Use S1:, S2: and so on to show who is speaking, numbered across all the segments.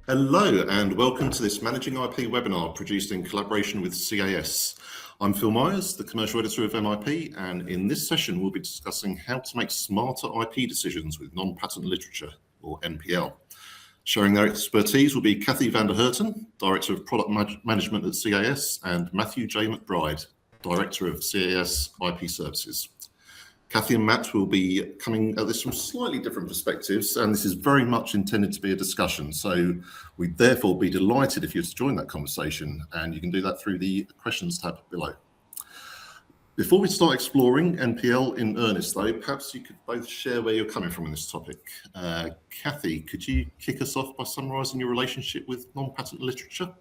S1: Hello and welcome to this Managing IP webinar produced in collaboration with CAS. I'm Phil Myers, the Commercial Editor of MIP, and in this session we'll be discussing how to make smarter IP decisions with non-patent literature, or NPL. Sharing their expertise will be Kathy van der Herten, Director of Product Management at CAS, and Matthew J. McBride, Director of CAS IP Services. Kathy and Matt will be coming at this from slightly different perspectives, and this is very much intended to be a discussion. So we'd therefore be delighted if you were to join that conversation, and you can do that through the questions tab below. Before we start exploring NPL in earnest, though, perhaps you could both share where you're coming from in this topic. Kathy, could you kick us off by summarising your relationship with non-patent literature?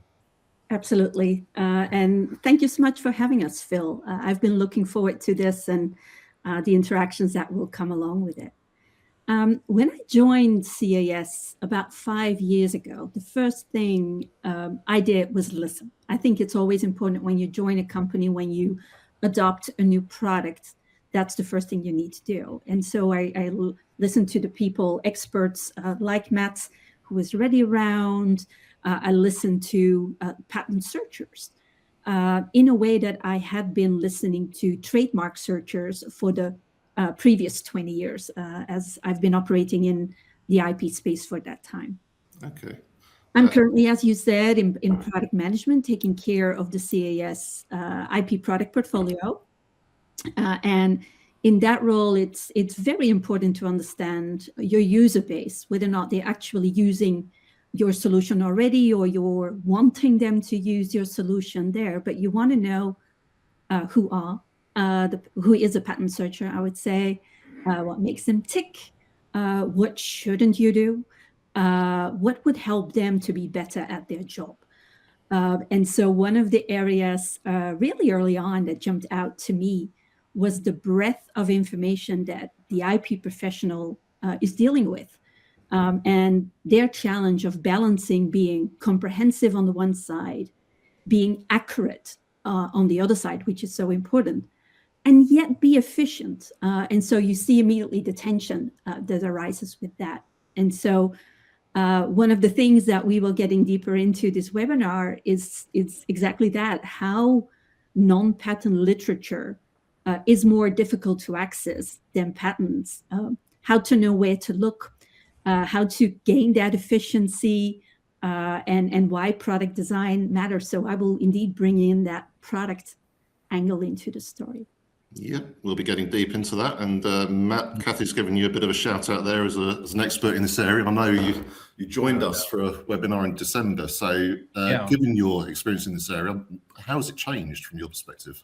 S2: Absolutely, and thank you so much for having us, Phil. I've been looking forward to this and the interactions that will come along with it. When I joined CAS about 5 years ago, the first thing I did was listen. I think it's always important when you join a company, when you adopt a new product, that's the first thing you need to do. And so I listened to the people, experts like Matt, who was already around. I listened to patent searchers. In a way that I had been listening to trademark searchers for the previous 20 years, as I've been operating in the IP space for that time.
S1: Okay.
S2: I'm currently, as you said, in product management, taking care of the CAS IP product portfolio. And in that role, it's very important to understand your user base, whether or not they're actually using your solution already or you're wanting them to use your solution there, but you want to know who is a patent searcher, I would say, what makes them tick, what shouldn't you do, what would help them to be better at their job. And so one of the areas really early on that jumped out to me was the breadth of information that the IP professional is dealing with. And their challenge of balancing being comprehensive on the one side, being accurate on the other side, which is so important, and yet be efficient. And so you see immediately the tension that arises with that. And so one of the things that we will getting deeper into this webinar is exactly that, how non-patent literature is more difficult to access than patents, how to know where to look, how to gain that efficiency, and why product design matters. So I will indeed bring in that product angle into the story.
S1: Yeah, we'll be getting deep into that. And Matt, Kathy's given you a bit of a shout out there as an expert in this area. I know you joined us for a webinar in December. So given your experience in this area, how has it changed from your perspective?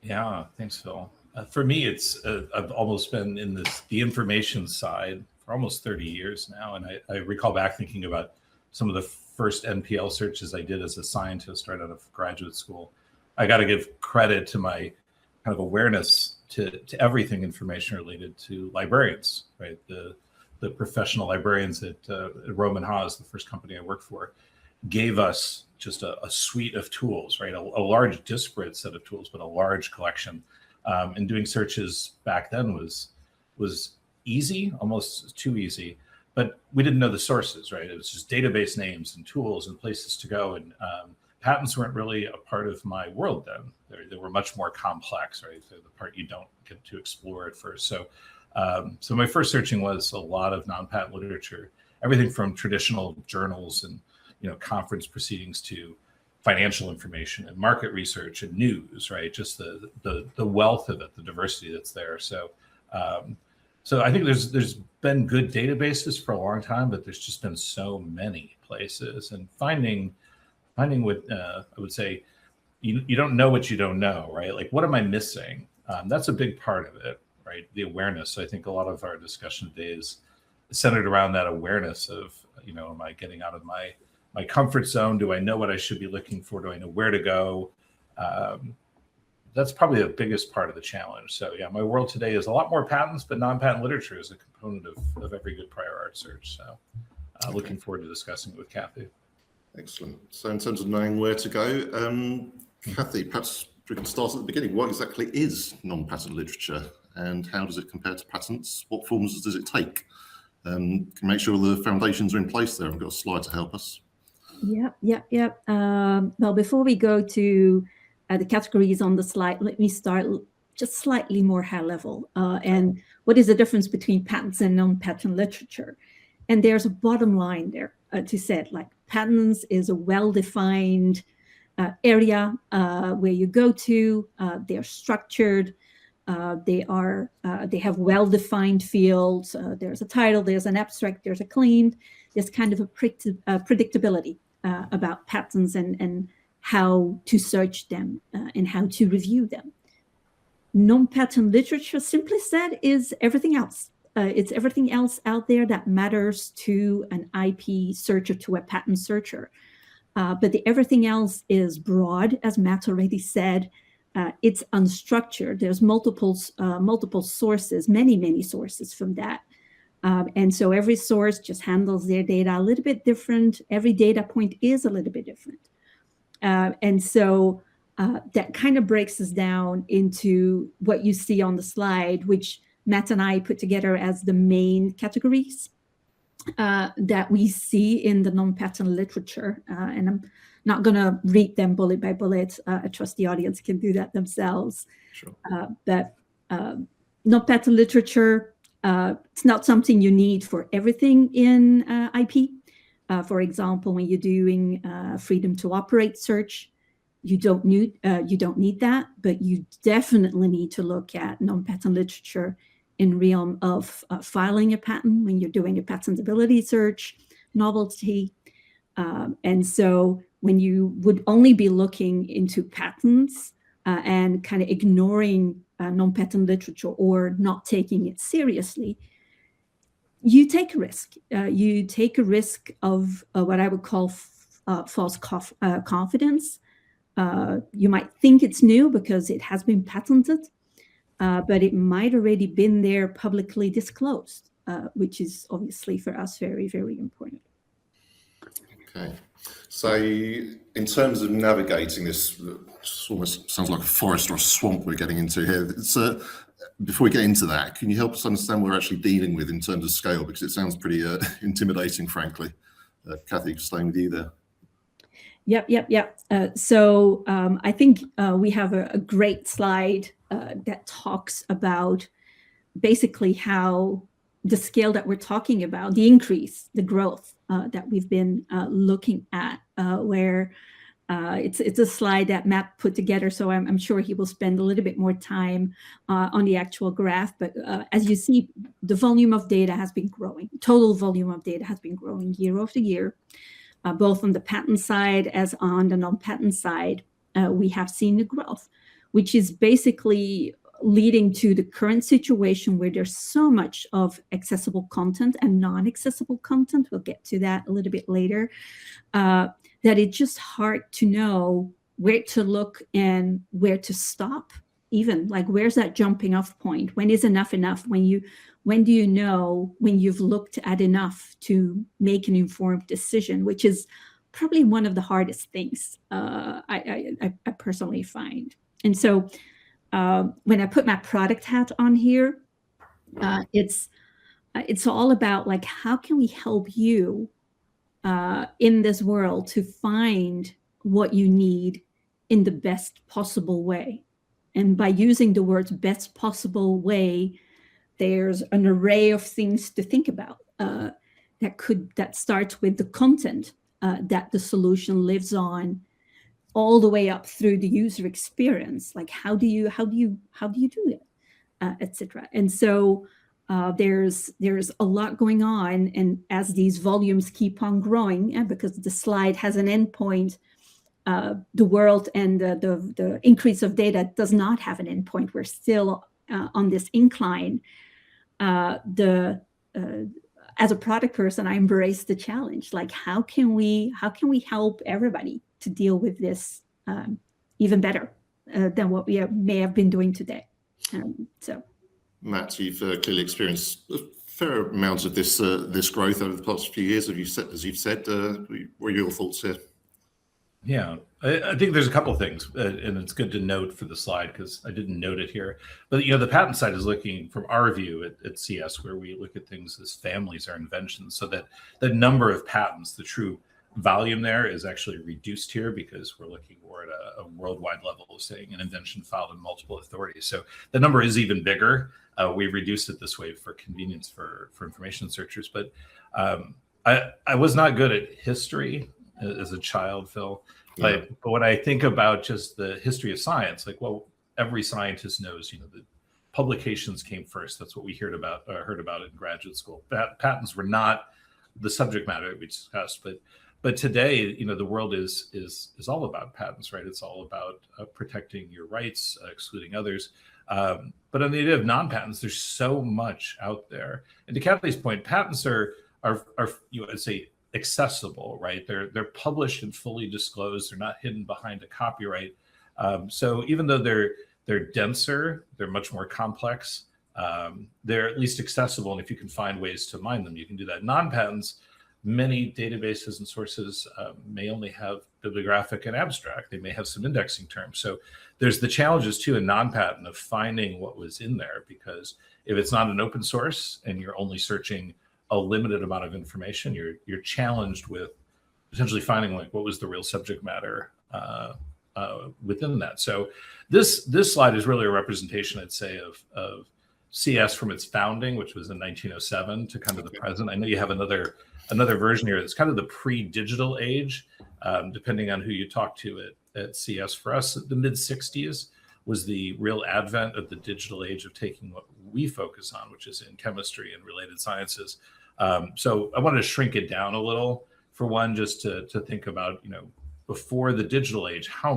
S3: Yeah, thanks, Phil. For me, I've almost been in the information side for almost 30 years now. And I recall back thinking about some of the first NPL searches I did as a scientist right out of graduate school. I got to give credit to my kind of awareness to everything information related to librarians, right? The professional librarians at Roman Haas, the first company I worked for, gave us just a suite of tools, right? A large disparate set of tools, but a large collection. And doing searches back then was easy, almost too easy, but we didn't know the sources, right? It was just database names and tools and places to go. And patents weren't really a part of my world then. They were much more complex, right? They're the part you don't get to explore at first. So my first searching was a lot of non-patent literature, everything from traditional journals and conference proceedings to financial information and market research and news, right? Just the wealth of it, the diversity that's there. So I think there's been good databases for a long time, but there's just been so many places, and finding what I would say, you don't know what you don't know, right? Like, what am I missing? That's a big part of it, right? The awareness. So I think a lot of our discussion today is centered around that awareness of, am I getting out of my comfort zone? Do I know what I should be looking for? Do I know where to go? That's probably the biggest part of the challenge. So yeah, my world today is a lot more patents, but non-patent literature is a component of every good prior art search. So looking forward to discussing it with Kathy.
S1: Excellent. So in terms of knowing where to go, Kathy, perhaps we can start at the beginning. What exactly is non-patent literature and how does it compare to patents? What forms does it take? can make sure the foundations are in place there. I've got a slide to help us.
S2: Yep. Well, before we go to the categories on the slide, let me start just slightly more high level. And what is the difference between patents and non-patent literature? And there's a bottom line there to say, like, patents is a well-defined area where you go to. They're structured. They have well-defined fields. There's a title, there's an abstract, there's a claim. There's kind of a predictability about patents and how to search them and how to review them. Non-patent literature, simply said, is everything else. It's everything else out there that matters to an IP searcher, to a patent searcher. But everything else is broad, as Matt already said. It's unstructured. There's multiple sources, many sources from that. And so every source just handles their data a little bit different. Every data point is a little bit different. And so that kind of breaks us down into what you see on the slide, which Matt and I put together as the main categories that we see in the non-patent literature. And I'm not going to read them bullet by bullet. I trust the audience can do that themselves.
S1: Sure.
S2: But non-patent literature, it's not something you need for everything in IP. For example, when you're doing freedom to operate search, you don't need that, but you definitely need to look at non-patent literature in realm of filing a patent when you're doing a patentability search, novelty. And so when you would only be looking into patents and kind of ignoring non-patent literature or not taking it seriously, you take a risk. You take a risk of what I would call false confidence. You might think it's new because it has been patented, but it might already been there publicly disclosed, which is obviously for us very, very important.
S1: Okay. So in terms of navigating this, almost sounds like a forest or a swamp we're getting into here. Before we get into that, can you help us understand what we're actually dealing with in terms of scale? Because it sounds pretty intimidating, frankly. Kathy, staying with you there.
S2: Yep. So I think we have a great slide that talks about basically how the scale that we're talking about, the increase, the growth that we've been looking at, where it's a slide that Matt put together. So I'm sure he will spend a little bit more time on the actual graph. But as you see, the volume of data has been growing. Total volume of data has been growing year after year. Both on the patent side as on the non-patent side, we have seen the growth, which is basically leading to the current situation where there's so much of accessible content and non-accessible content, we'll get to that a little bit later, that it's just hard to know where to look and where to stop, even. Like, where's that jumping off point? When is enough enough? When do you know when you've looked at enough to make an informed decision, which is probably one of the hardest things I personally find. And so when I put my product hat on here, it's all about, like, how can we help you in this world to find what you need in the best possible way. And by using the words best possible way, there's an array of things to think about that starts with the content that the solution lives on, all the way up through the user experience. Like, how do you do it, etc. And so there's a lot going on, and as these volumes keep on growing, because the slide has an endpoint, the world and the increase of data does not have an endpoint. We're still on this incline. As a product person, I embrace the challenge. Like, how can we help everybody to deal with this even better than what we may have been doing today? So,
S1: Matt, you've clearly experienced a fair amount of this growth over the past few years. As you've said, what are your thoughts here?
S3: Yeah, I think there's a couple things, and it's good to note for the slide because I didn't note it here. But the patent side is looking from our view at CS, where we look at things as families or inventions, so that the number of patents, the true volume there, is actually reduced here because we're looking more at a worldwide level of saying an invention filed in multiple authorities. So the number is even bigger. We reduced it this way for convenience for information searchers. But I was not good at history as a child, Phil. But when I think about just the history of science, like, well, every scientist knows, the publications came first. That's what we heard about in graduate school. Patents were not the subject matter we discussed, but today, the world is all about patents, right? It's all about protecting your rights, excluding others. But on the idea of non-patents, there's so much out there. And to Kathy's point, patents are I'd say accessible, right? They're published and fully disclosed. They're not hidden behind a copyright. So even though they're denser, they're much more complex. They're at least accessible, and if you can find ways to mine them, you can do that. Non-patents, many databases and sources may only have bibliographic and abstract. They may have some indexing terms. So there's the challenges too in non-patent of finding what was in there, because if it's not an open source and you're only searching a limited amount of information, you're challenged with potentially finding like what was the real subject matter within that. So this slide is really a representation, I'd say, of CS from its founding, which was in 1907, to kind of the present. I know you have another version here that's kind of the pre-digital age, depending on who you talk to at CS. For us, the mid-60s was the real advent of the digital age of taking what we focus on, which is in chemistry and related sciences. So I wanted to shrink it down a little, for one, just to think about, before the digital age, how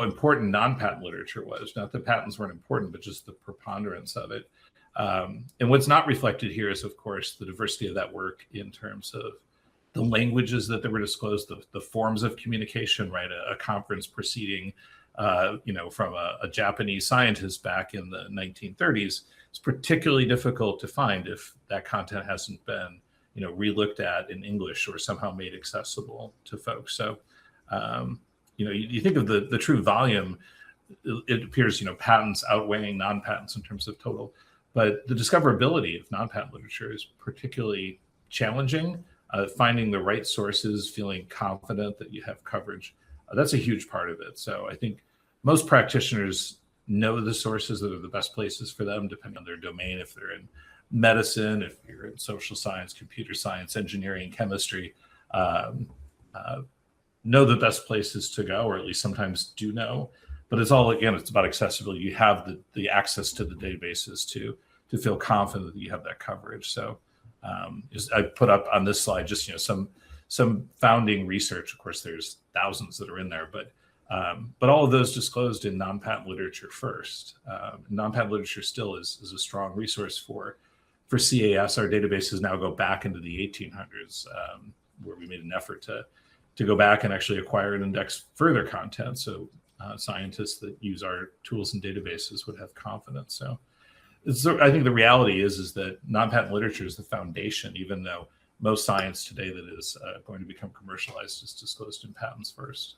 S3: important non-patent literature was. Not that patents weren't important, but just the preponderance of it. And what's not reflected here is, of course, the diversity of that work in terms of the languages that were disclosed, the forms of communication, right? A conference proceeding, from a Japanese scientist back in the 1930s. It's particularly difficult to find if that content hasn't been, relooked at in English or somehow made accessible to folks. So, you think of the true volume, it appears, patents outweighing non-patents in terms of total, but the discoverability of non-patent literature is particularly challenging. Finding the right sources, feeling confident that you have coverage, that's a huge part of it. So I think most practitioners know the sources that are the best places for them, depending on their domain. If they're in medicine, if you're in social science, computer science, engineering, chemistry, know the best places to go, or at least sometimes do know. But it's all, again, it's about accessibility. You have the access to the databases to feel confident that you have that coverage. So I put up on this slide just some founding research. Of course, there's thousands that are in there, but all of those disclosed in non-patent literature first. Non-patent literature still is a strong resource for CAS. Our databases now go back into the 1800s, where we made an effort to go back and actually acquire and index further content, so scientists that use our tools and databases would have confidence. So I think the reality is that non-patent literature is the foundation, even though most science today that is going to become commercialized is disclosed in patents first.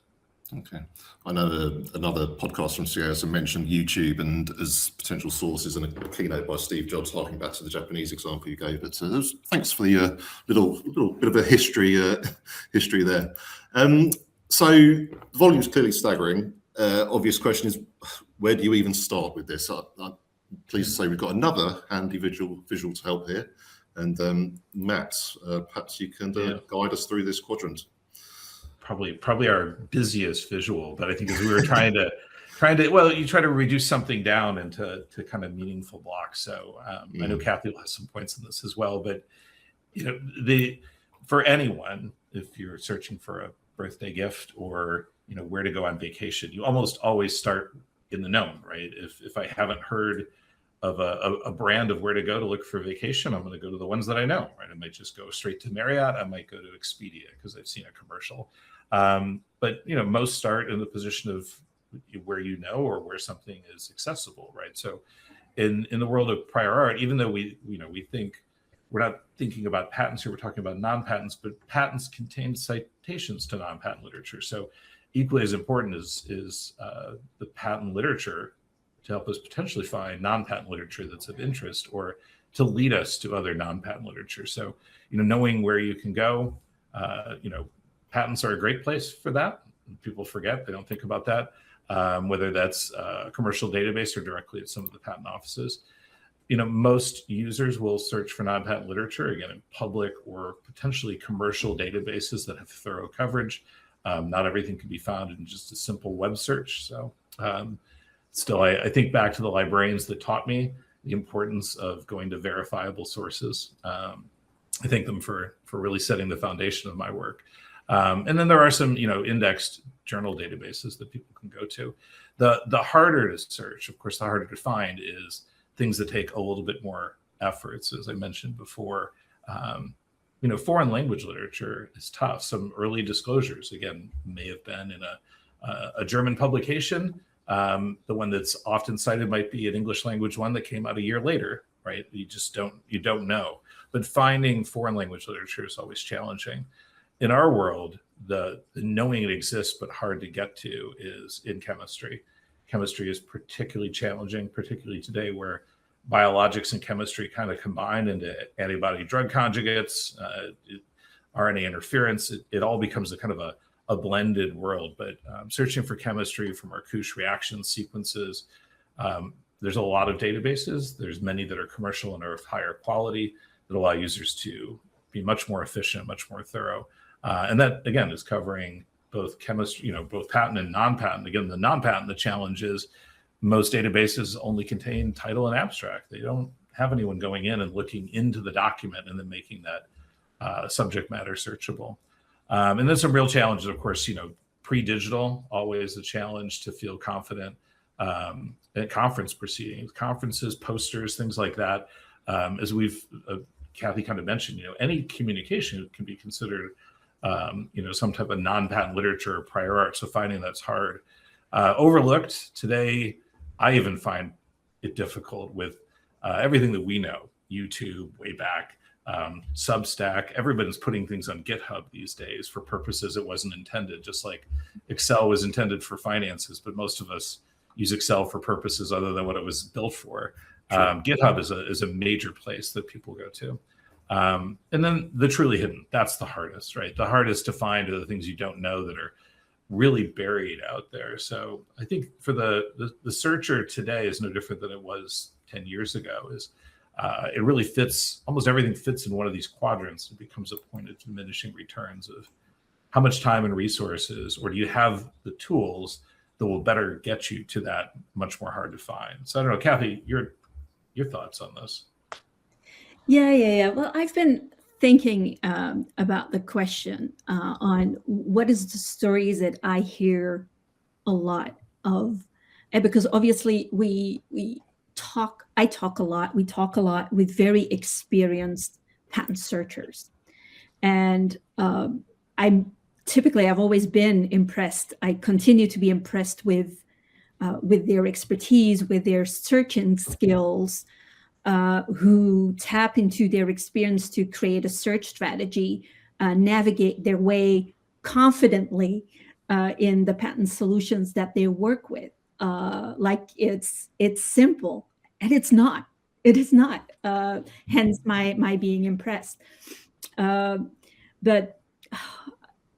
S1: Okay. I know another podcast from CAS mentioned YouTube and as potential sources, and a keynote by Steve Jobs harking back to the Japanese example you gave. But thanks for the little bit of a history there. So the volume's clearly staggering. Obvious question is, where do you even start with this? I'm pleased to say we've got another handy visual to help here. And Matt, perhaps you can guide us through this quadrant.
S3: Probably our busiest visual, but I think as we were trying to you try to reduce something down into kind of meaningful blocks. So I know Kathy will have some points on this as well, but for anyone, if you're searching for a birthday gift or where to go on vacation, you almost always start in the known, right? If I haven't heard of a brand of where to go to look for vacation, I'm going to go to the ones that I know, right? I might just go straight to Marriott. I might go to Expedia because I've seen a commercial. But most start in the position of where or where something is accessible, right? So in the world of prior art, even though we think we're not thinking about patents here, we're talking about non-patents, but patents contain citations to non-patent literature. So equally as important is the patent literature to help us potentially find non-patent literature that's of interest, or to lead us to other non-patent literature. So, knowing where you can go, patents are a great place for that. People forget, they don't think about that, whether that's a commercial database or directly at some of the patent offices. Most users will search for non-patent literature, again, in public or potentially commercial databases that have thorough coverage. Not everything can be found in just a simple web search. So still, I think back to the librarians that taught me the importance of going to verifiable sources. I thank them for really setting the foundation of my work. And then there are some, indexed journal databases that people can go to. The harder to search, of course, the harder to find is things that take a little bit more efforts. As I mentioned before, foreign language literature is tough. Some early disclosures, again, may have been in a German publication. The one that's often cited might be an English language one that came out a year later, right? You don't know. But finding foreign language literature is always challenging. In our world, the knowing it exists but hard to get to is in chemistry. Chemistry is particularly challenging, particularly today, where biologics and chemistry kind of combine into antibody drug conjugates, RNA interference. It all becomes a kind of a blended world. But searching for chemistry from Marcouche reaction sequences, there's a lot of databases. There's many that are commercial and are of higher quality that allow users to be much more efficient, much more thorough. And that, again, is covering both chemistry, both patent and non-patent. Again, the non-patent, the challenge is most databases only contain title and abstract. They don't have anyone going in and looking into the document and then making that subject matter searchable. And then some real challenges, of course, pre-digital, always a challenge to feel confident at conference proceedings, conferences, posters, things like that. As we've, Kathy kind of mentioned, any communication can be considered some type of non-patent literature or prior art. So finding that's hard. Overlooked today, I even find it difficult with everything that we know, YouTube, way back, Substack. Everybody's putting things on GitHub these days for purposes it wasn't intended, just like Excel was intended for finances, but most of us use Excel for purposes other than what it was built for. Sure. GitHub is a major place that people go to. And then the truly hidden, that's the hardest, right? The hardest to find are the things you don't know that are really buried out there. So I think for the searcher today is no different than it was 10 years ago. It really fits, almost everything fits in one of these quadrants. It becomes a point of diminishing returns of how much time and resources, or do you have the tools that will better get you to that much more hard to find? So I don't know, Kathy, your thoughts on this?
S2: Yeah. Well, I've been thinking about the question on what is the stories that I hear a lot of, and because obviously we talk a lot with very experienced patent searchers, and I've always been impressed. I continue to be impressed with their expertise, with their searching skills. Who tap into their experience to create a search strategy, navigate their way confidently in the patent solutions that they work with. Like it's simple, and it's not. It is not. Hence my being impressed. But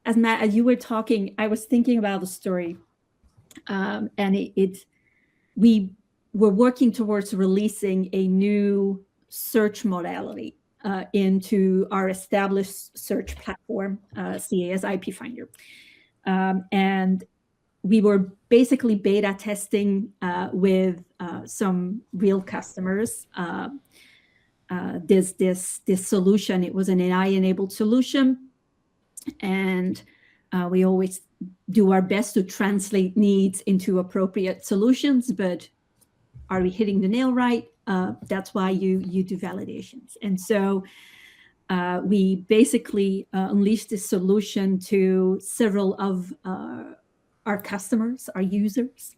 S2: as Matt, as you were talking, I was thinking about the story, and we're working towards releasing a new search modality into our established search platform, CAS IP Finder. And we were basically beta testing with some real customers. This solution, it was an AI-enabled solution. And we always do our best to translate needs into appropriate solutions, but are we hitting the nail right? That's why you do validations. And so we basically unleashed this solution to several of our customers, our users,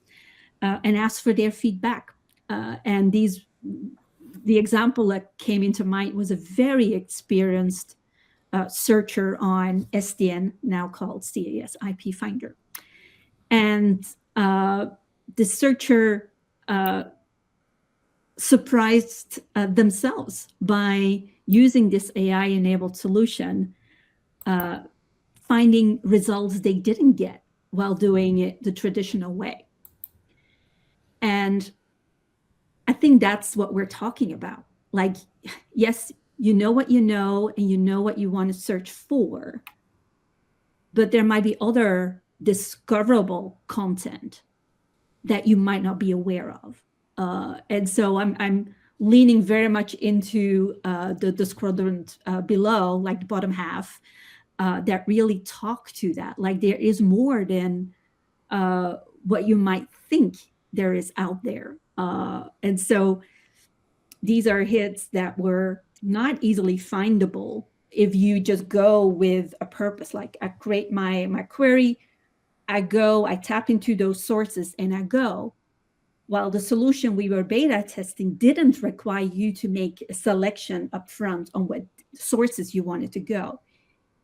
S2: and asked for their feedback. And the example that came into mind was a very experienced searcher on SDN, now called CAS IP Finder. And the searcher surprised themselves by using this AI-enabled solution, finding results they didn't get while doing it the traditional way. And I think that's what we're talking about. Like, yes, you know what you know, and you know what you want to search for, but there might be other discoverable content that you might not be aware of. And so I'm leaning very much into the quadrant below, like the bottom half, that really talk to that. Like, there is more than what you might think there is out there. And so these are hits that were not easily findable if you just go with a purpose. Like, I create my query, I tap into those sources, and I go. While the solution we were beta testing didn't require you to make a selection up front on what sources you wanted to go.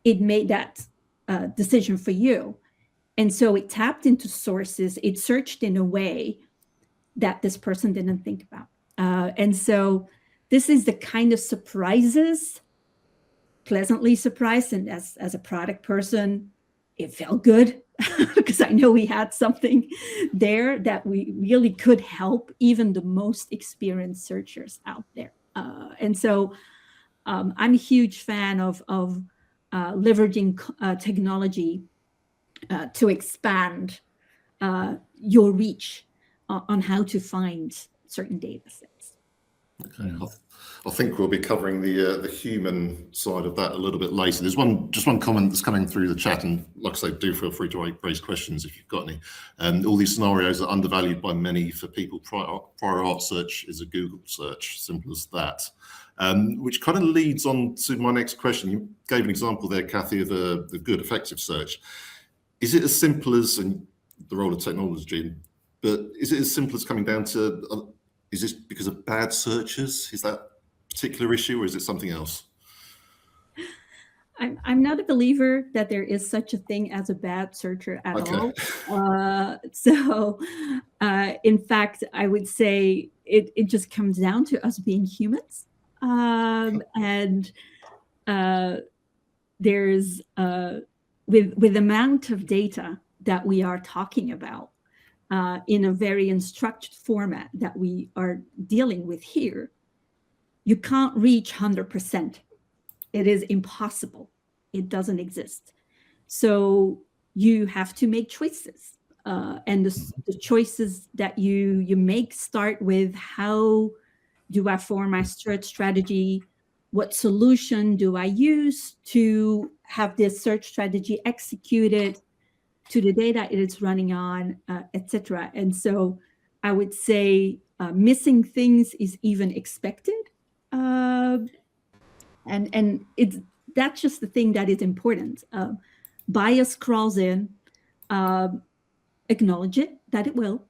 S2: It made that decision for you. And so it tapped into sources, it searched in a way that this person didn't think about. And so this is the kind of surprises, pleasantly surprised, and as a product person, it felt good because I know we had something there that we really could help even the most experienced searchers out there. And so I'm a huge fan of leveraging technology to expand your reach on how to find certain data sets.
S1: Okay, I think we'll be covering the human side of that a little bit later. There's just one comment that's coming through the chat, and like I say, do feel free to raise questions if you've got any. All these scenarios are undervalued by many. For people, prior art search is a Google search, simple as that. Which kind of leads on to my next question. You gave an example there, Kathy, of the good, effective search. Is it as simple as, and the role of technology, but is it as simple as coming down to, is this because of bad searchers? Is that a particular issue, or is it something else?
S2: I'm not a believer that there is such a thing as a bad searcher at all. So in fact, I would say it just comes down to us being humans. And there's with the amount of data that we are talking about in a very unstructured format that we are dealing with here, you can't reach 100%. It is impossible. It doesn't exist. So you have to make choices. And the choices that you make start with, how do I form my search strategy? What solution do I use to have this search strategy executed to the data it is running on, etc. And so I would say missing things is even expected. And that's just the thing that is important. Bias crawls in, acknowledge it, that it will.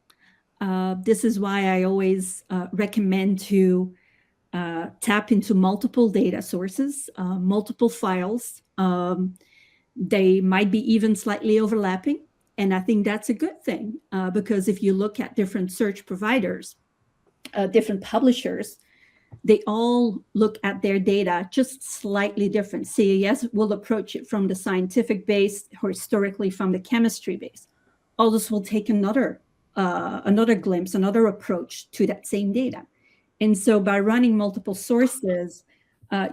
S2: This is why I always recommend to tap into multiple data sources, multiple files. They might be even slightly overlapping. And I think that's a good thing because if you look at different search providers, different publishers, they all look at their data just slightly different. CAS will approach it from the scientific base, or historically from the chemistry base. Others will take another glimpse, another approach to that same data. And so by running multiple sources,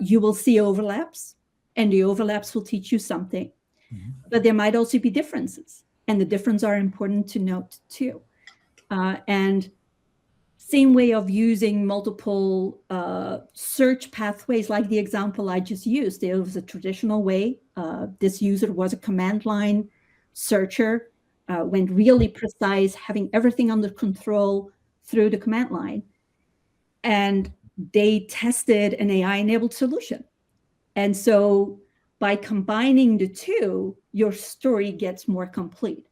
S2: you will see overlaps, and the overlaps will teach you something. Mm-hmm. But there might also be differences, and the differences are important to note too. And same way of using multiple search pathways, like the example I just used. There was a traditional way. This user was a command line searcher, went really precise, having everything under control through the command line. And they tested an AI-enabled solution. And so by combining the two, your story gets more complete.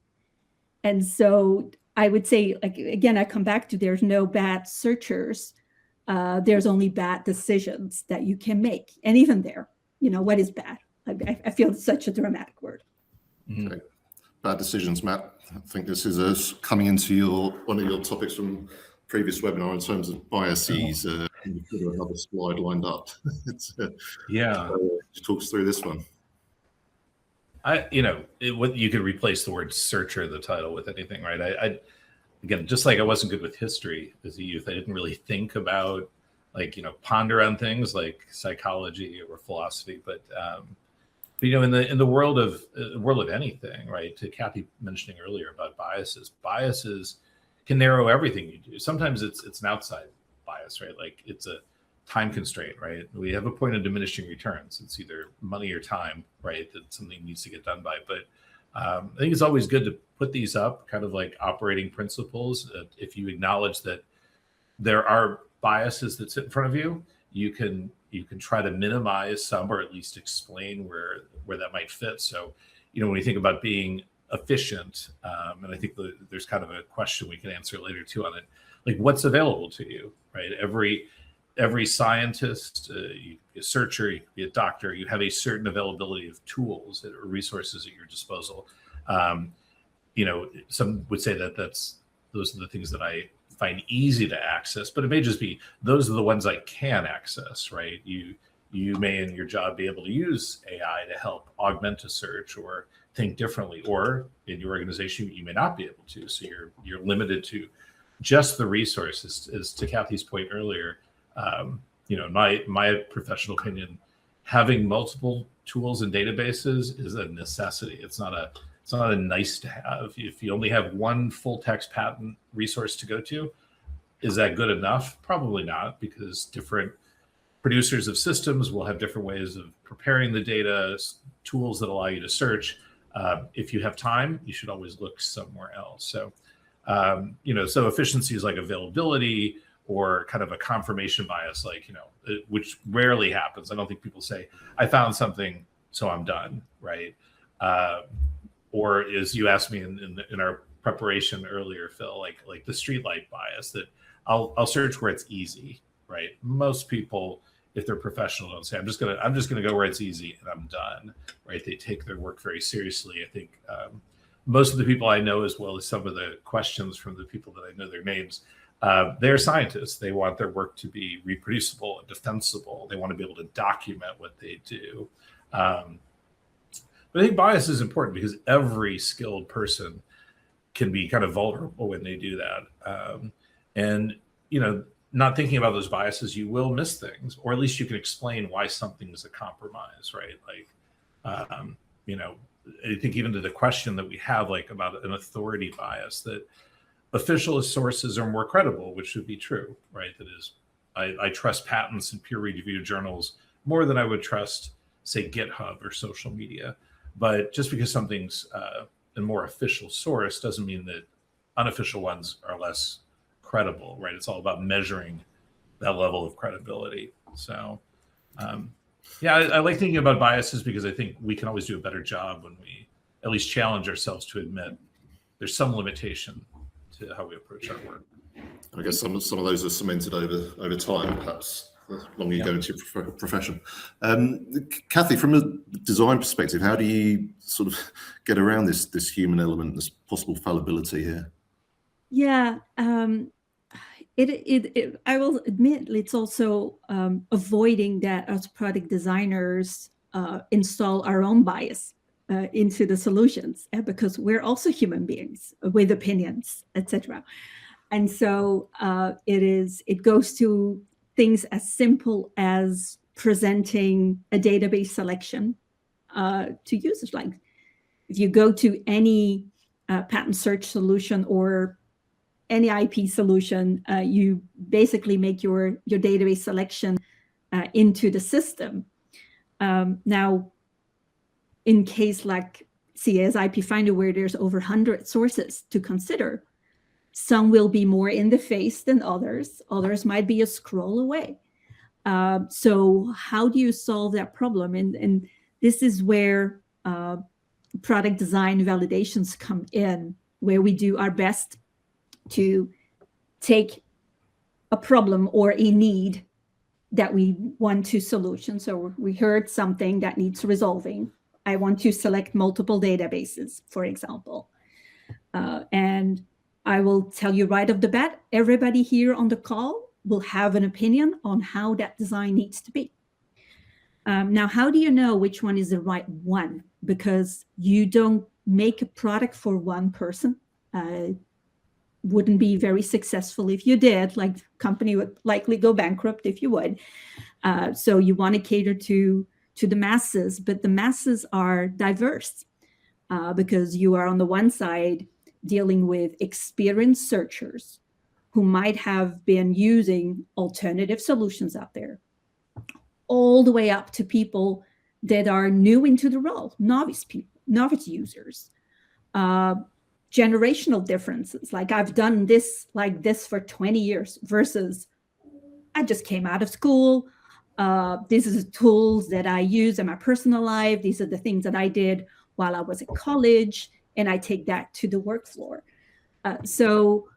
S2: And so I would say, like, again, I come back to there's no bad searchers. there's only bad decisions that you can make. And even there, what is bad? I feel it's such a dramatic word.
S1: Okay. Bad decisions, Matt. I think this is coming into one of your topics from previous webinar in terms of biases. You've got another slide lined up. Talk us through this one.
S3: You could replace the word searcher, the title, with anything, right? I again, just like I wasn't good with history as a youth, I didn't really think about ponder on things like psychology or philosophy, but in the world of anything, right? To Kathy mentioning earlier about biases can narrow everything you do. Sometimes it's an outside bias, right? Like it's a time constraint, right? We have a point of diminishing returns. It's either money or time, right? That something needs to get done by. But I think it's always good to put these up, kind of like operating principles. If you acknowledge that there are biases that sit in front of you, you can try to minimize some, or at least explain where that might fit. So, when we think about being efficient, and I think there's kind of a question we can answer later too on it, like what's available to you, right? Every scientist, you be a searcher, you be a doctor, you have a certain availability of tools or resources at your disposal. Some would say those are the things that I find easy to access, but it may just be those are the ones I can access, right? You may in your job be able to use AI to help augment a search or think differently, or in your organization you may not be able to. So you're limited to just the resources. As to Kathy's point earlier, my professional opinion, having multiple tools and databases is a necessity. It's not a nice to have. If you only have one full text patent resource to go to, is that good enough? Probably not, because different producers of systems will have different ways of preparing the data, tools that allow you to search. If you have time, you should always look somewhere else. So, so efficiencies like availability or kind of a confirmation bias, which rarely happens. I don't think people say, I found something, so I'm done, right? Or as you asked me in our preparation earlier, Phil, like the streetlight bias, that I'll search where it's easy, right? Most people, if they're professional, don't say, I'm just gonna go where it's easy and I'm done, right? They take their work very seriously. I think most of the people I know, as well as some of the questions from the people that I know their names, they're scientists. They want their work to be reproducible and defensible. They want to be able to document what they do. But I think bias is important because every skilled person can be kind of vulnerable when they do that. And, not thinking about those biases, you will miss things, or at least you can explain why something is a compromise, right? I think even to the question that we have, about an authority bias, that official sources are more credible, which would be true, right? That is, I trust patents and peer-reviewed journals more than I would trust, say, GitHub or social media. But just because something's a more official source doesn't mean that unofficial ones are less credible, right? It's all about measuring that level of credibility. So, I like thinking about biases because I think we can always do a better job when we at least challenge ourselves to admit there's some limitation to how we approach our work.
S1: I guess some of those are cemented over time, perhaps, the longer you go into your profession. Kathy, from a design perspective, how do you sort of get around this human element, this possible fallibility here?
S2: Yeah, I will admit it's also avoiding that as product designers install our own bias into the solutions, because we're also human beings with opinions, etc. And so it goes to things as simple as presenting a database selection to users. Like if you go to any patent search solution or any IP solution, you basically make your database selection into the system. Now, in case like CA's IP Finder, where there's over 100 sources to consider, some will be more in the face than others. Others might be a scroll away. So how do you solve that problem? And this is where product design validations come in, where we do our best to take a problem or a need that we want to solution. So we heard something that needs resolving. I want to select multiple databases, for example. And I will tell you right off the bat, everybody here on the call will have an opinion on how that design needs to be. Now, how do you know which one is the right one? Because you don't make a product for one person. Wouldn't be very successful if you did. Like, company would likely go bankrupt if you would. So you want to cater to the masses, but the masses are diverse because you are on the one side dealing with experienced searchers who might have been using alternative solutions out there, all the way up to people that are new into the role, novice people, novice users. Generational differences, like I've done this like this for 20 years versus I just came out of school. These are the tools that I use in my personal life. These are the things that I did while I was in college, and I take that to the work floor. So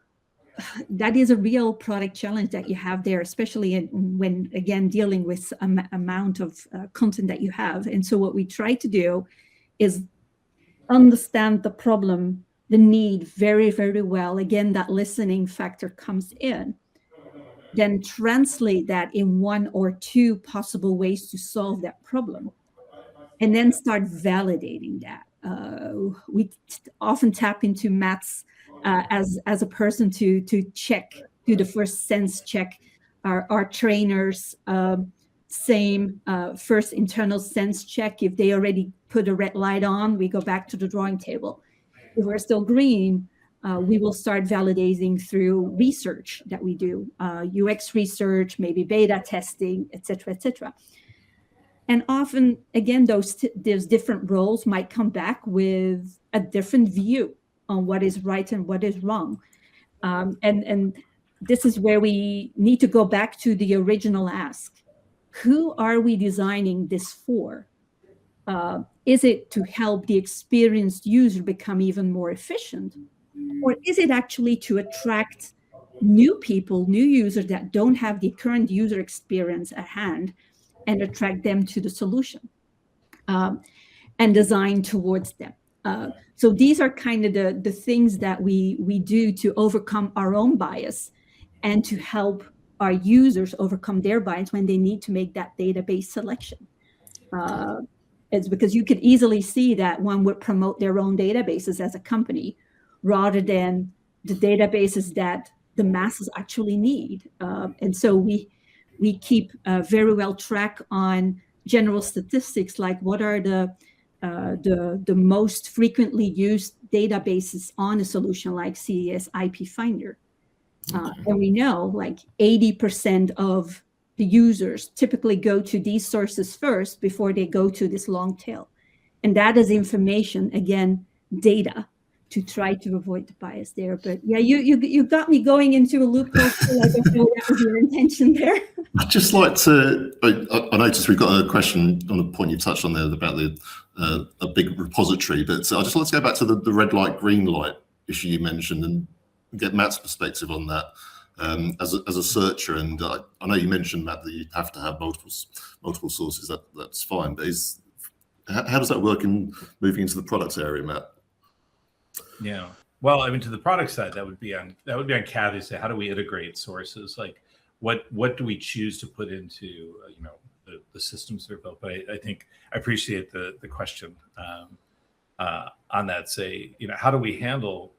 S2: that is a real product challenge that you have there, especially when, again, dealing with amount of content that you have. And so what we try to do is understand the problem, the need very, very well. Again, that listening factor comes in. Then translate that in one or two possible ways to solve that problem. And then start validating that. We often tap into Matt's as a person to check, do the first sense check. Our trainers, same first internal sense check. If they already put a red light on, we go back to the drawing table. If we're still green, we will start validating through research that we do, UX research, maybe beta testing, et cetera, et cetera. And often, again, those different roles might come back with a different view on what is right and what is wrong. And this is where we need to go back to the original ask. Who are we designing this for? Is it to help the experienced user become even more efficient? Or is it actually to attract new people, new users that don't have the current user experience at hand and attract them to the solution and design towards them? So these are kind of the things that we do to overcome our own bias and to help our users overcome their bias when they need to make that database selection. It's because you could easily see that one would promote their own databases as a company rather than the databases that the masses actually need. And so we keep very well track on general statistics, like what are the most frequently used databases on a solution like CES IP Finder. And we know like 80% of the users typically go to these sources first before they go to this long tail. And that is information, again, data, to try to avoid the bias there. But yeah, you got me going into a loophole. I don't know what was your intention there.
S1: I'd just like to, I noticed we've got a question on a point you touched on there about a big repository, but I just like to go back to the red light, green light issue you mentioned and get Matt's perspective on that as a searcher. And I know you mentioned, Matt, that you have to have multiple sources. That's fine, but how does that work in moving into the product area, Matt?
S3: Yeah. Well, I mean, to the product side, that would be on Kathy. Say, how do we integrate sources? Like, what do we choose to put into the systems that are built? But I think I appreciate the question on that. Say, how do we handle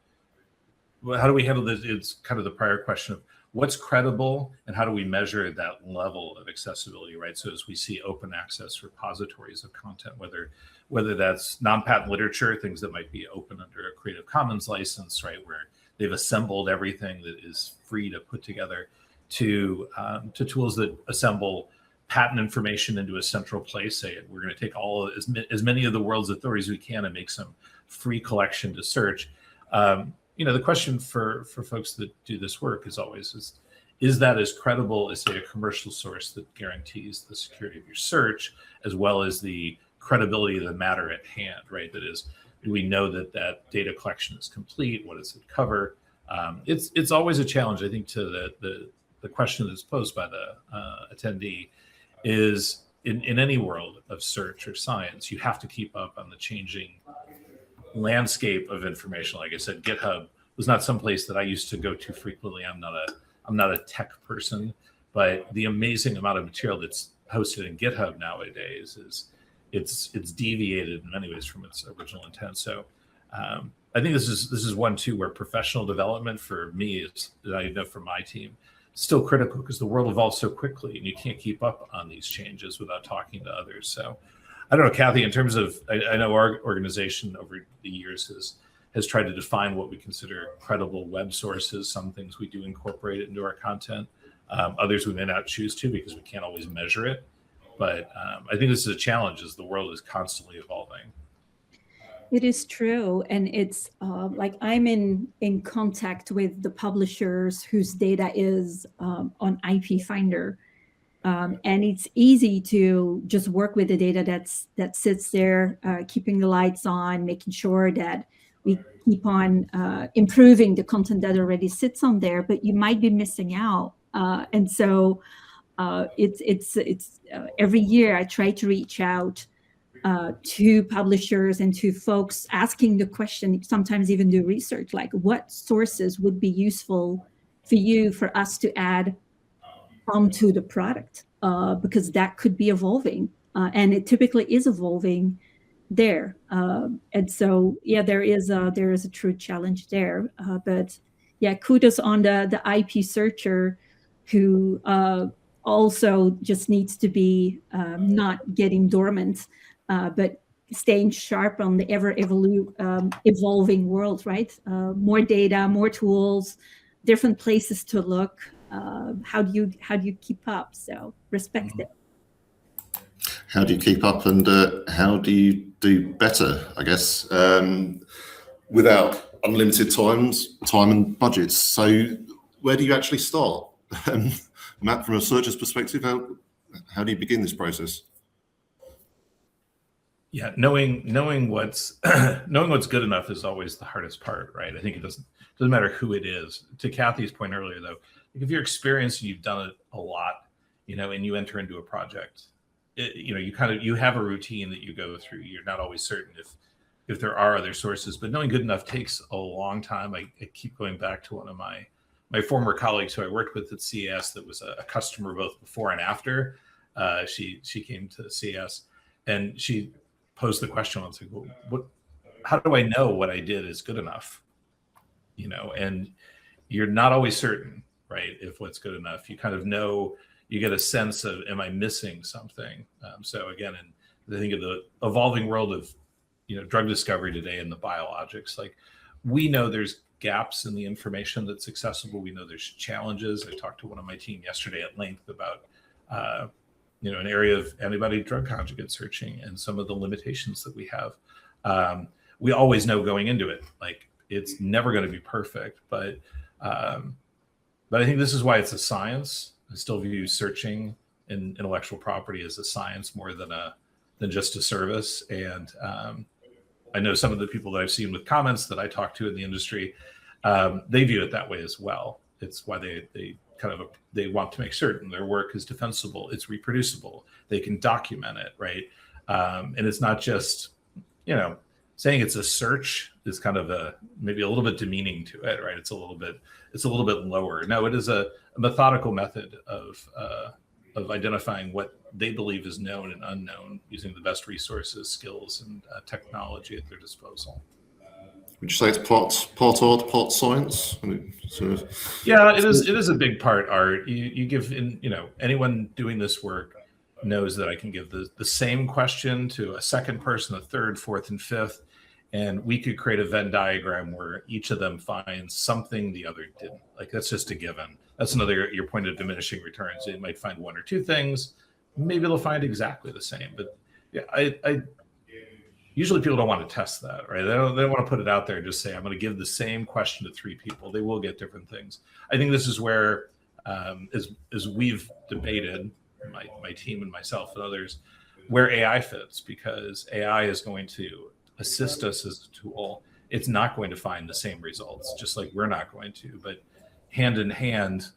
S3: this? It's kind of the prior question of what's credible and how do we measure that level of accessibility, right? So as we see open access repositories of content, whether that's non-patent literature, things that might be open under a Creative Commons license, right, where they've assembled everything that is free to put together, to tools that assemble patent information into a central place. Say we're going to take as many of the world's authorities as we can and make some free collection to search. The question for folks that do this work is always, is that as credible as, say, a commercial source that guarantees the security of your search, as well as the credibility of the matter at hand, right? That is, do we know that data collection is complete? What does it cover? It's always a challenge, I think, to the question that's posed by the attendee is in any world of search or science, you have to keep up on the changing landscape of information. Like I said, GitHub was not someplace that I used to go to frequently. I'm not a tech person, but the amazing amount of material that's hosted in GitHub nowadays it's deviated in many ways from its original intent. So I think this is one too where professional development for me is, I know for my team, still critical because the world evolves so quickly and you can't keep up on these changes without talking to others. So I don't know, Kathy, in terms of, I know our organization over the years has tried to define what we consider credible web sources. Some things we do incorporate it into our content. Others we may not choose to because we can't always measure it. But I think this is a challenge as the world is constantly evolving.
S2: It is true. And it's like I'm in contact with the publishers whose data is on IP Finder. And it's easy to just work with the data that sits there, keeping the lights on, making sure that we keep on improving the content that already sits on there, but you might be missing out. And so it's every year I try to reach out to publishers and to folks asking the question, sometimes even do research, like what sources would be useful for you, for us to add onto the product, because that could be evolving, and it typically is evolving there. And so, yeah, there is a true challenge there. But yeah, kudos on the IP searcher who also just needs to be not getting dormant, but staying sharp on the evolving world, right? More data, more tools, different places to look. How do you keep up? So respect it.
S1: How do you keep up, and how do you do better, I guess, without unlimited time and budgets? So where do you actually start? Matt, from a searcher's perspective, how do you begin this process?
S3: Yeah, knowing what's good enough is always the hardest part, right? I think it doesn't matter who it is. To Kathy's point earlier, though, if you're experienced and you've done it a lot, and you enter into a project, you have a routine that you go through. You're not always certain if there are other sources, but knowing good enough takes a long time. I keep going back to one of my former colleagues who I worked with at CES that was a customer both before and after she came to CES, and she posed the question once, like, well, how do I know what I did is good enough? And you're not always certain, right? If what's good enough, you kind of know, you get a sense of, am I missing something? So again, and I think of the evolving world of, drug discovery today and the biologics, like we know there's gaps in the information that's accessible. We know there's challenges. I talked to one of my team yesterday at length about, an area of antibody drug conjugate searching and some of the limitations that we have. We always know going into it, like it's never going to be perfect, but I think this is why it's a science. I still view searching in intellectual property as a science more than just a service. And I know some of the people that I've seen with comments that I talk to in the industry, they view it that way as well. It's why they want to make certain their work is defensible, it's reproducible, they can document it, right? And it's not just, saying it's a search is kind of maybe a little bit demeaning to it, right? It's a little bit lower. No, it is a methodical method of identifying what they believe is known and unknown using the best resources, skills, and technology at their disposal.
S1: Would you say it's part art, part science?
S3: Yeah, it is a big part art. You give anyone doing this work knows that I can give the same question to a second person, a third, fourth, and fifth, and we could create a Venn diagram where each of them finds something the other didn't. Like that's just a given. That's another your point of diminishing returns. They might find one or two things. Maybe they'll find exactly the same. But yeah, I usually people don't want to test that, right? They don't want to put it out there and just say, I'm going to give the same question to three people. They will get different things. I think this is where, as we've debated, my team and myself and others, where AI fits, because AI is going to assist us as a tool. It's not going to find the same results, just like we're not going to. But hand in hand,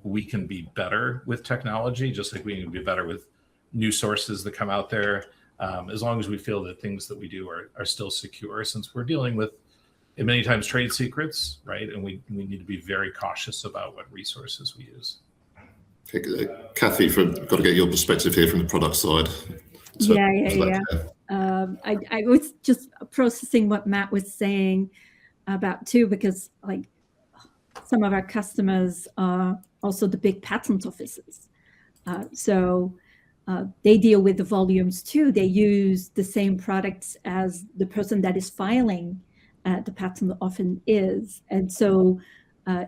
S3: we can be better with technology, just like we can be better with new sources that come out there, as long as we feel that things that we do are still secure, since we're dealing with many times trade secrets, right? And we need to be very cautious about what resources we use.
S1: Okay, Kathy, got to get your perspective here from the product side.
S2: Yeah. I was just processing what Matt was saying about too, because like some of our customers are also the big patent offices. So they deal with the volumes too. They use the same products as the person that is filing the patent often is. And so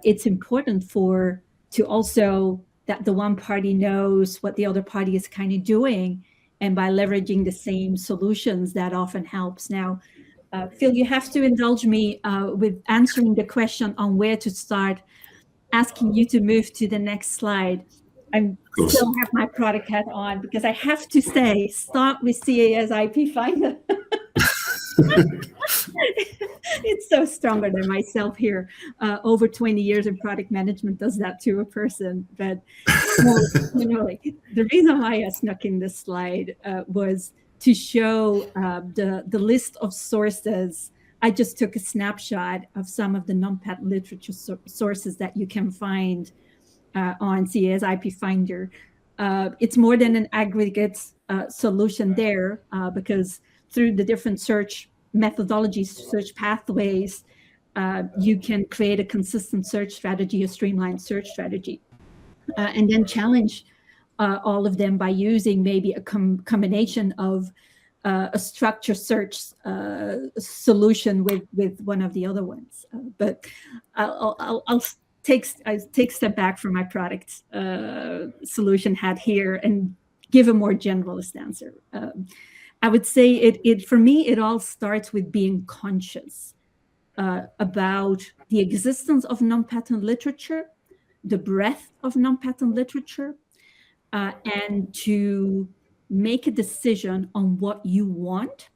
S2: it's important to also that the one party knows what the other party is kind of doing. And by leveraging the same solutions, that often helps. Now, Phil, you have to indulge me with answering the question on where to start, asking you to move to the next slide. I still have my product hat on because I have to say, start with CAS IP Finder. It's so stronger than myself here. Over 20 years in product management does that to a person. But the reason why I snuck in this slide was to show the list of sources. I just took a snapshot of some of the non-patent literature sources that you can find on CAS IP Finder. It's more than an aggregate solution there because through the different search methodologies, search pathways, you can create a consistent search strategy, a streamlined search strategy, and then challenge all of them by using maybe a combination of a structured search solution with one of the other ones. But I'll take a step back from my product solution hat here and give a more generalist answer. I would say it for me, it all starts with being conscious about the existence of non-patent literature, the breadth of non-patent literature, and to make a decision on what you want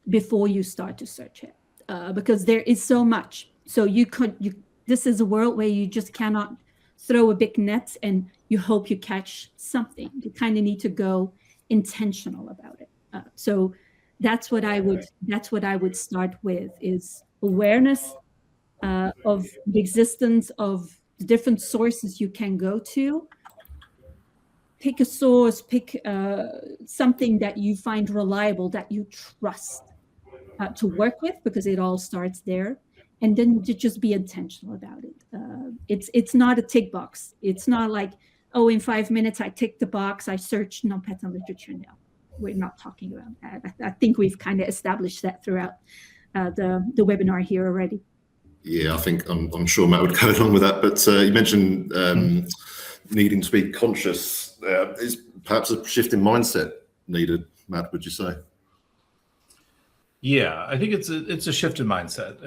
S2: before you start to search it, because there is so much. So this is a world where you just cannot throw a big net and you hope you catch something. You kind of need to go intentional about it. So that's what I would start with, is awareness of the existence of the different sources you can go to. Pick a source, pick something that you find reliable, that you trust to work with, because it all starts there. And then to just be intentional about it. It's not a tick box. It's not like, oh, in 5 minutes I tick the box, I search non-patent literature. No, we're not talking about that. I think we've kind of established that throughout the webinar here already.
S1: Yeah, I think I'm sure Matt would go along with that. But you mentioned needing to be conscious. Is perhaps a shift in mindset needed, Matt, would you say?
S3: Yeah, I think it's a shift in mindset.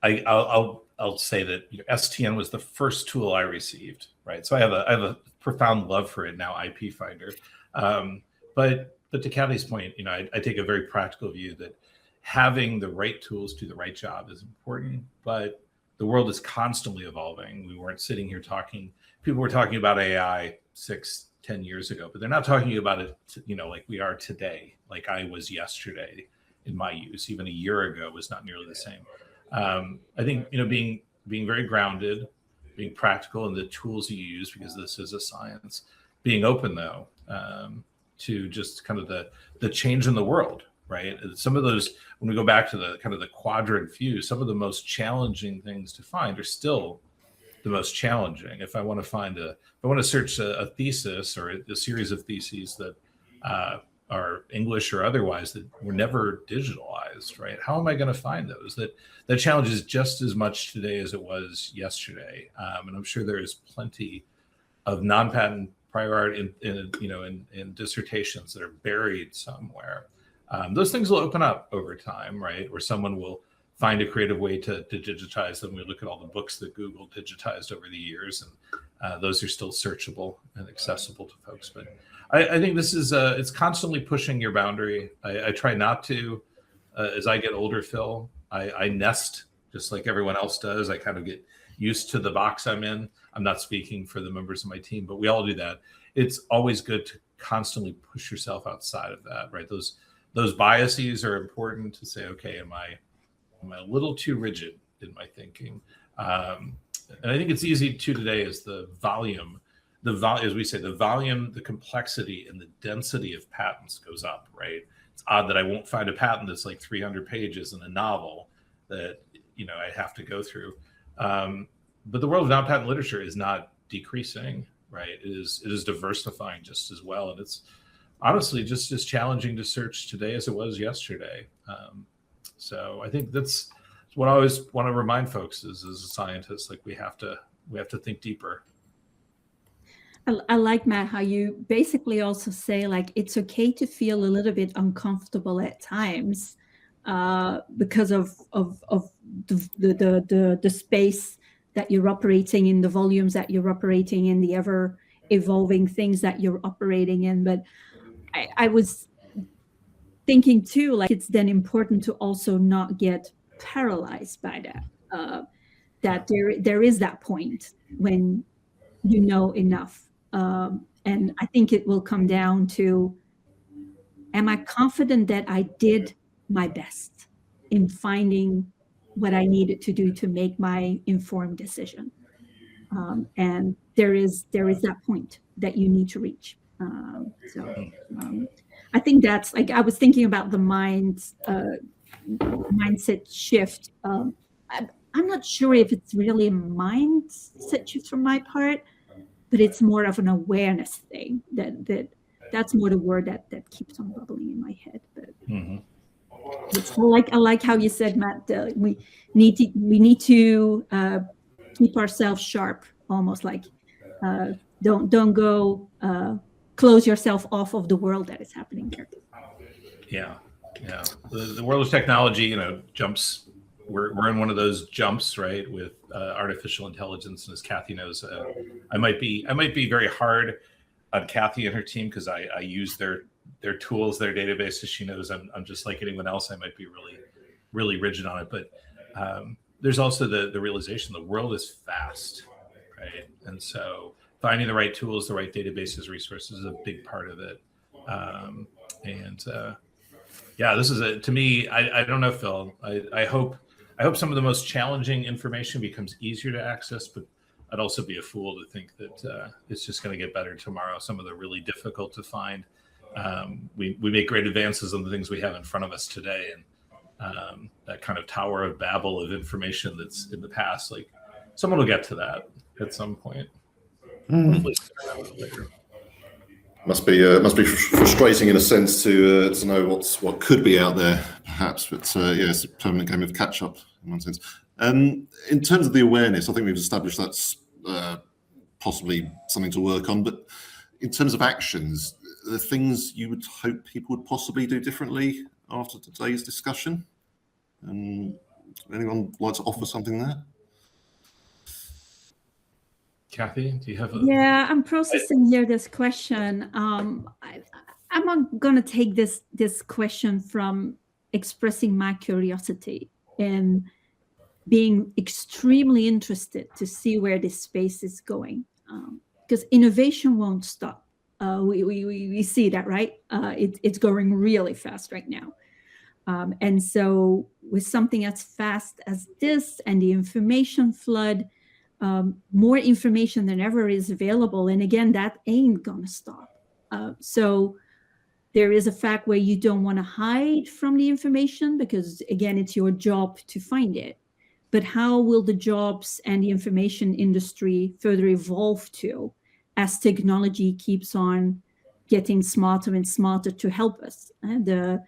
S3: I'll say that STN was the first tool I received, right? So I have a profound love for it now, IP Finder. But to Kathy's point, I take a very practical view that having the right tools to do the right job is important, but the world is constantly evolving. We weren't sitting here people were talking about AI 6-10 years ago, but they're not talking about it, like we are today, like I was yesterday in my use. Even a year ago was not nearly the same. I think, being very grounded, being practical in the tools you use, because this is a science, being open though, to just kind of the change in the world, right? Some of those, when we go back to the kind of the quadrant view, some of the most challenging things to find are still the most challenging. If I want to search a thesis or a series of theses that are English or otherwise that were never digitalized, right? How am I going to find those? That challenge is just as much today as it was yesterday, and I'm sure there is plenty of non-patent prior art in dissertations that are buried somewhere. Those things will open up over time, right? Or someone will find a creative way to digitize them. We look at all the books that Google digitized over the years, and those are still searchable and accessible to folks. But I think this is it's constantly pushing your boundary. I try not to, as I get older, Phil, I nest just like everyone else does. I kind of get used to the box I'm in. I'm not speaking for the members of my team, but we all do that. It's always good to constantly push yourself outside of that, right? Those biases are important to say, okay, am I a little too rigid in my thinking? And I think it's easy to today is the volume, as we say, the volume, the complexity, and the density of patents goes up, right? It's odd that I won't find a patent that's like 300 pages in a novel that, I have to go through. But the world of non-patent literature is not decreasing, right? It is diversifying just as well. And it's honestly just as challenging to search today as it was yesterday. So I think that's what I always want to remind folks is, as a scientist, like we have to think deeper.
S2: I like, Matt, how you basically also say, like, it's okay to feel a little bit uncomfortable at times because of the space that you're operating in, the volumes that you're operating in, the ever evolving things that you're operating in. But I was thinking too, like, it's then important to also not get paralyzed by that, that there is that point when you know enough. And I think it will come down to, am I confident that I did my best in finding what I needed to do to make my informed decision? And there is that point that you need to reach. I think that's, like, I was thinking about the mindset shift. I'm not sure if it's really a mindset shift from my part, but it's more of an awareness thing. That's more the word that keeps on bubbling in my head. But I like how you said, Matt. We need to keep ourselves sharp, almost like don't go close yourself off of the world that is happening there.
S3: Yeah. The world of technology, jumps. We're in one of those jumps, right, with artificial intelligence. And as Kathy knows, I might be very hard on Kathy and her team because I use their tools, their databases. She knows I'm just like anyone else. I might be really, really rigid on it. But there's also the realization the world is fast, right? And so finding the right tools, the right databases, resources is a big part of it. This is to me, I don't know, Phil. I hope some of the most challenging information becomes easier to access, but I'd also be a fool to think that it's just going to get better tomorrow. Some of the really difficult to find. We make great advances on the things we have in front of us today, and that kind of Tower of Babel of information that's in the past, like someone will get to that at some point. Hopefully sooner than later.
S1: Must be frustrating in a sense to know what could be out there, perhaps. But it's a permanent game of catch up in one sense. In terms of the awareness, I think we've established that's possibly something to work on. But in terms of actions, the things you would hope people would possibly do differently after today's discussion. Anyone like to offer something there?
S3: Kathy, do you have
S2: Yeah, I'm processing here this question. I'm going to take this question from expressing my curiosity and being extremely interested to see where this space is going, because innovation won't stop. We see that, right? It's going really fast right now. And so with something as fast as this and the information flood, more information than ever is available. And again, that ain't gonna stop. So there is a fact where you don't want to hide from the information because, again, it's your job to find it. But how will the jobs and the information industry further evolve to as technology keeps on getting smarter and smarter to help us? The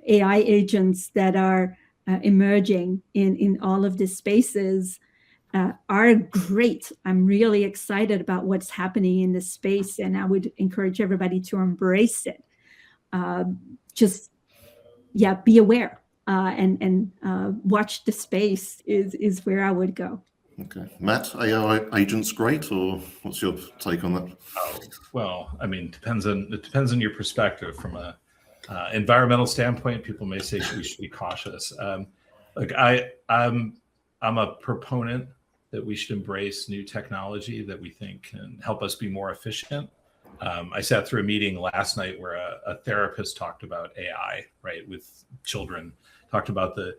S2: AI agents that are emerging in all of these spaces are great. I'm really excited about what's happening in this space, and I would encourage everybody to embrace it. Be aware and watch the space is where I would go.
S1: Okay, Matt, AI agents great, or what's your take on that?
S3: Oh, well, I mean, it depends on your perspective. From a environmental standpoint, people may say we should be cautious. I'm a proponent that we should embrace new technology that we think can help us be more efficient. I sat through a meeting last night where a therapist talked about AI, right, with children, talked about the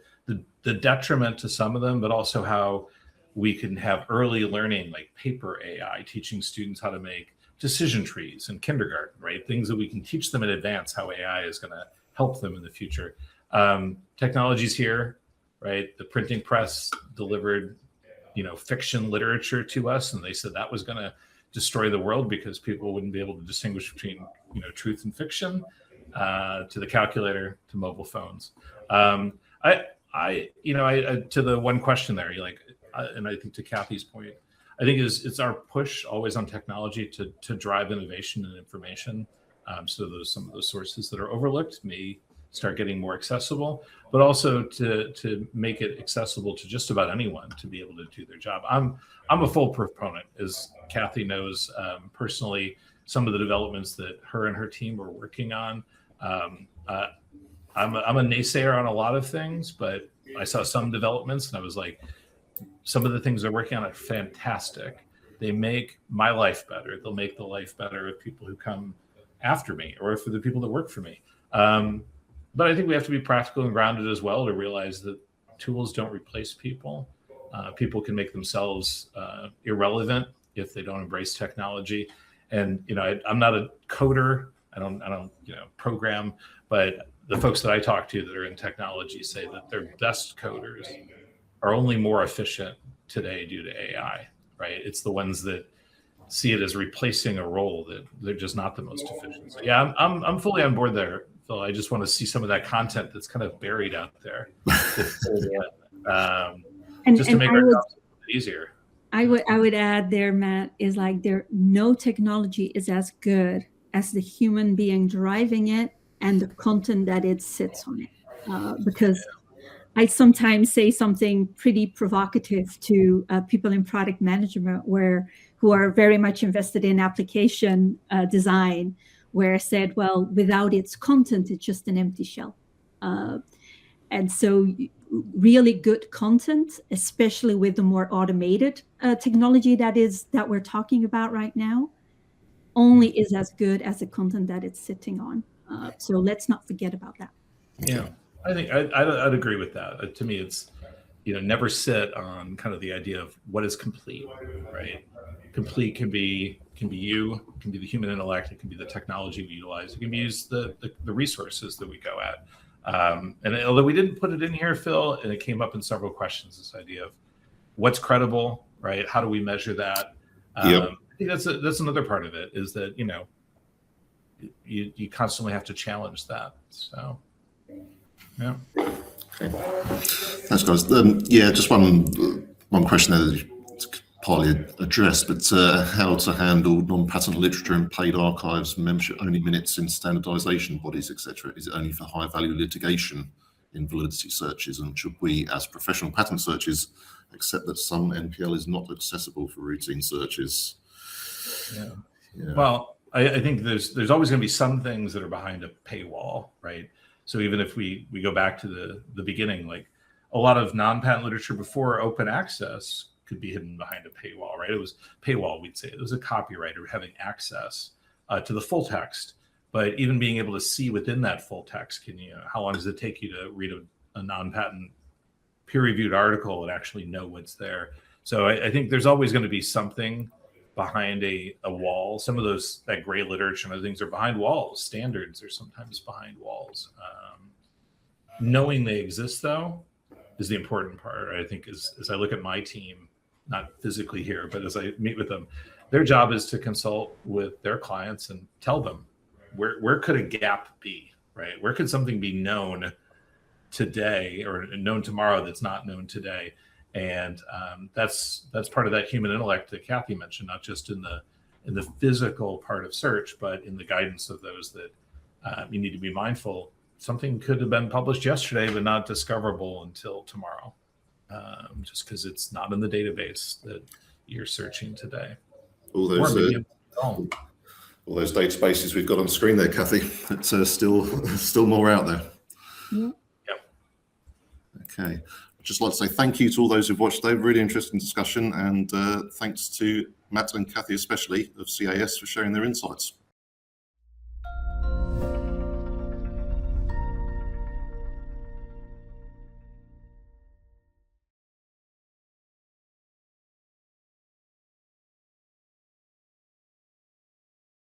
S3: detriment to some of them, but also how we can have early learning, like paper AI, teaching students how to make decision trees in kindergarten, right? Things that we can teach them in advance, how AI is going to help them in the future. Technology's here, right? The printing press delivered, fiction literature to us, and they said that was going to destroy the world because people wouldn't be able to distinguish between, truth and fiction. To the calculator, to mobile phones. To the one question there, and I think to Kathy's point, I think it's our push always on technology to drive innovation and information. So some of those sources that are overlooked may start getting more accessible, but also to make it accessible to just about anyone to be able to do their job. I'm a full proponent, as Kathy knows personally, some of the developments that her and her team are working on. I'm a naysayer on a lot of things, but I saw some developments and I was like, some of the things they're working on are fantastic. They make my life better. They'll make the life better of people who come after me or for the people that work for me. But I think we have to be practical and grounded as well to realize that tools don't replace people. People can make themselves irrelevant if they don't embrace technology. And I'm not a coder. I don't program, but the folks that I talk to that are in technology say that their best coders are only more efficient today due to AI, right? It's the ones that see it as replacing a role that they're just not the most efficient. So yeah, I'm fully on board there, Phil. I just want to see some of that content that's kind of buried out there, just to make our jobs easier.
S2: I would add there, Matt, is no technology is as good as the human being driving it and the content that it sits on it. Because I sometimes say something pretty provocative to people in product management who are very much invested in application design, where I said, well, without its content, it's just an empty shell. And so really good content, especially with the more automated technology that we're talking about right now, only is as good as the content that it's sitting on. So let's not forget about that.
S3: Yeah, I think I'd agree with that. To me, it's, never sit on kind of the idea of what is complete, right? Complete can be you, it can be the human intellect, it can be the technology we utilize, it can be the resources that we go at. And although we didn't put it in here, Phil, and it came up in several questions, this idea of what's credible, right? How do we measure that?
S1: Yep.
S3: I think that's another part of it, is that, you constantly have to challenge that. So, yeah.
S1: Okay. Thanks, guys. Just one question there that's partly addressed, but how to handle non-patent literature and paid archives, membership-only minutes in standardization bodies, etc. Is it only for high-value litigation in validity searches, and should we, as professional patent searches, accept that some NPL is not accessible for routine searches? Yeah.
S3: Well, I think there's always going to be some things that are behind a paywall, right? So even if we go back to the beginning, like a lot of non-patent literature before open access could be hidden behind a paywall, right? It was paywall, we'd say. It was a copywriter having access to the full text, but even being able to see within that full text, how long does it take you to read a non-patent peer-reviewed article and actually know what's there? So I think there's always going to be something behind a wall. Some of that gray literature and other things are behind walls. Standards are sometimes behind walls. Knowing they exist, though, is the important part. I think as I look at my team, not physically here, but as I meet with them, their job is to consult with their clients and tell them where could a gap be, right? Where could something be known today or known tomorrow that's not known today? And that's part of that human intellect that Kathy mentioned, not just in the physical part of search, but in the guidance of those that you need to be mindful. Something could have been published yesterday, but not discoverable until tomorrow, just because it's not in the database that you're searching today.
S1: All those databases we've got on screen there, Kathy. It's still more out there.
S2: Yeah.
S3: Yep.
S1: Okay. I'd just like to say thank you to all those who've watched today. Really interesting discussion, and thanks to Matt and Kathy especially of CAS for sharing their insights.